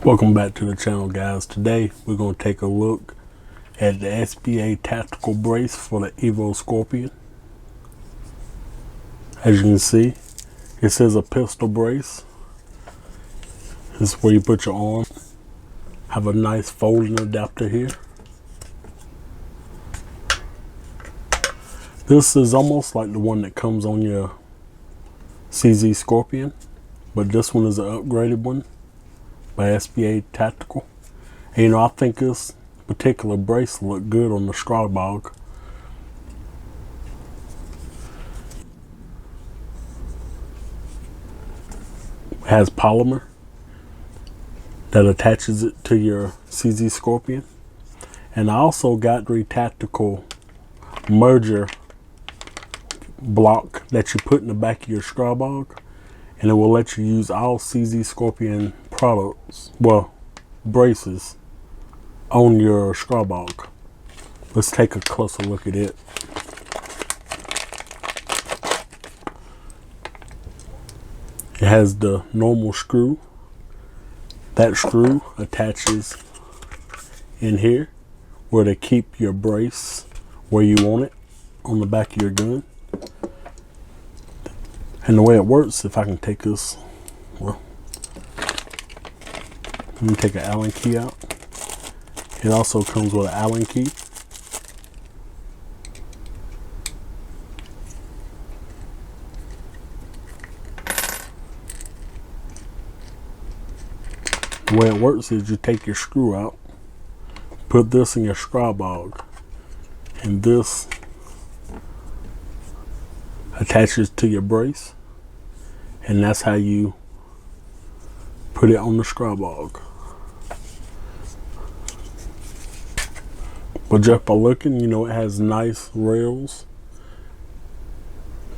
Welcome back to the channel, guys. Today we're going to take a look at the SBA tactical brace for the Evo Scorpion. As you can see, it says a pistol brace. This is where you put your arm. Have a nice folding adapter here. This is almost like the one that comes on your CZ Scorpion, but this one is an upgraded one by SBA Tactical. And you know, I think this particular brace looked good on the Stribog. It has polymer that attaches it to your CZ Scorpion. And I also got the tactical merger block that you put in the back of your Stribog, and it will let you use all CZ Scorpion products, well, braces, on your Stribog. Let's take a closer look at it. It has the normal screw. That screw attaches in here where to keep your brace where you want it on the back of your gun. And the way it works, if I can take this, well, let me take an Allen key out. It also comes with an Allen key. The way it works is you take your screw out, put this in your Stribog, and this attaches to your brace, and that's how you put it on the Stribog. But just by looking, you know, it has nice rails.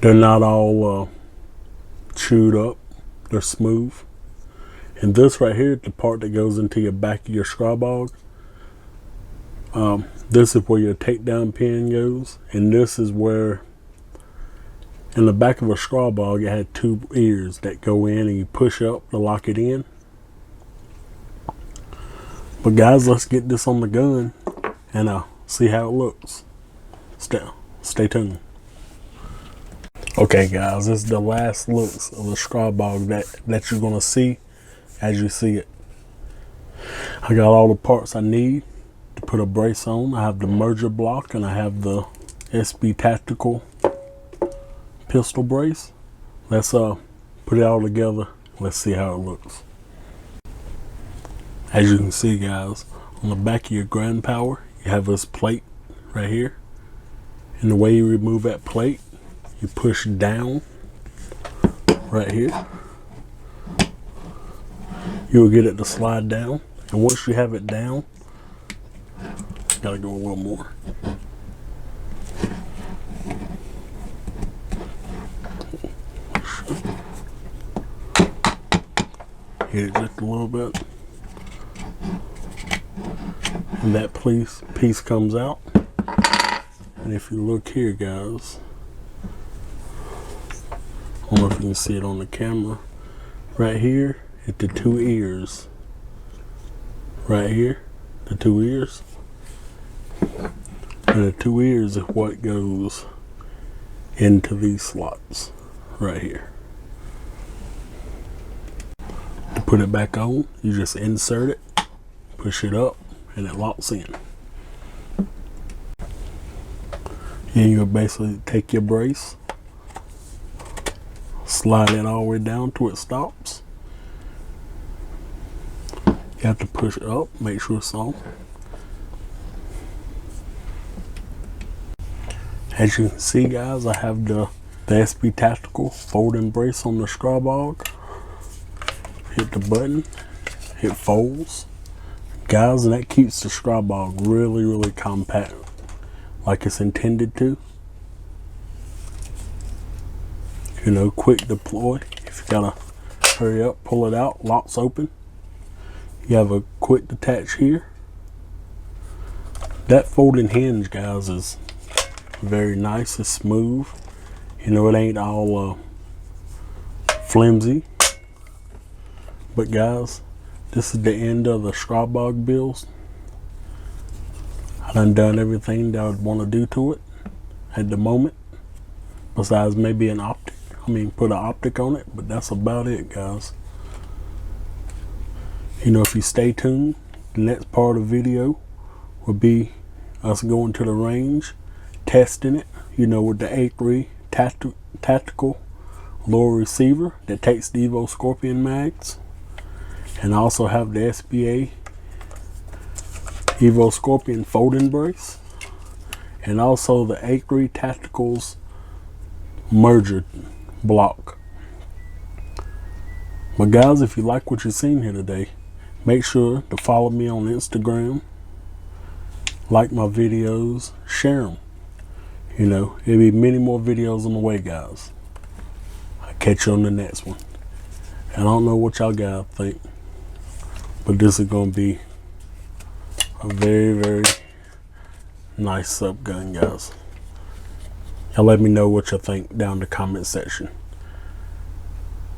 They're not all chewed up, they're smooth. And this right here, the part that goes into your back of your Stribog, this is where your takedown pin goes, and this is where, in the back of a Stribog, it had two ears that go in and you push up to lock it in. But guys, let's get this on the gun and see how it looks. Stay tuned. Okay guys, this is the last looks of the Stribog that you're gonna see as you see it. I got all the parts I need to put a brace on. I have the merger block and I have the SB Tactical pistol brace. Let's put it all together. Let's see how it looks. As you can see, guys, on the back of your Grand Power, you have this plate right here. And the way you remove that plate, you push down right here. You will get it to slide down. And once you have it down, gotta go a little more. Hit it just a little bit. And that piece comes out. And if you look here, guys, I don't know if you can see it on the camera. Right here at the two ears. Right here, the two ears. And the two ears is what goes into these slots right here. To put it back on, you just insert it, push it up, and it locks in. And you'll basically take your brace, slide it all the way down to it stops. You have to push it up, make sure it's on. As you can see, guys, I have the SB Tactical folding brace on the Stribog. Hit the button, it folds. Guys, and that keeps the Stribog really, really compact, like it's intended to. You know, quick deploy. If you gotta hurry up, pull it out, locks open. You have a quick detach here. That folding hinge, guys, is very nice. It's smooth. You know, it ain't all flimsy. But guys, this is the end of the Stribog builds. I done everything that I would want to do to it at the moment, besides maybe an optic. Put an optic on it, but that's about it, guys. If you stay tuned, the next part of the video will be us going to the range, testing it, with the A3 tactical lower receiver that takes the Evo Scorpion mags, and I also have the SBA Evo Scorpion folding brace, and also the A3 Tacticals merger block. But guys, if you like what you've seen here today, make sure to follow me on Instagram, like my videos, share them. There'll be many more videos on the way, guys. I'll catch you on the next one. And I don't know what y'all guys think, but this is going to be a very, very nice sub gun, guys. Y'all let me know what you think down in the comment section.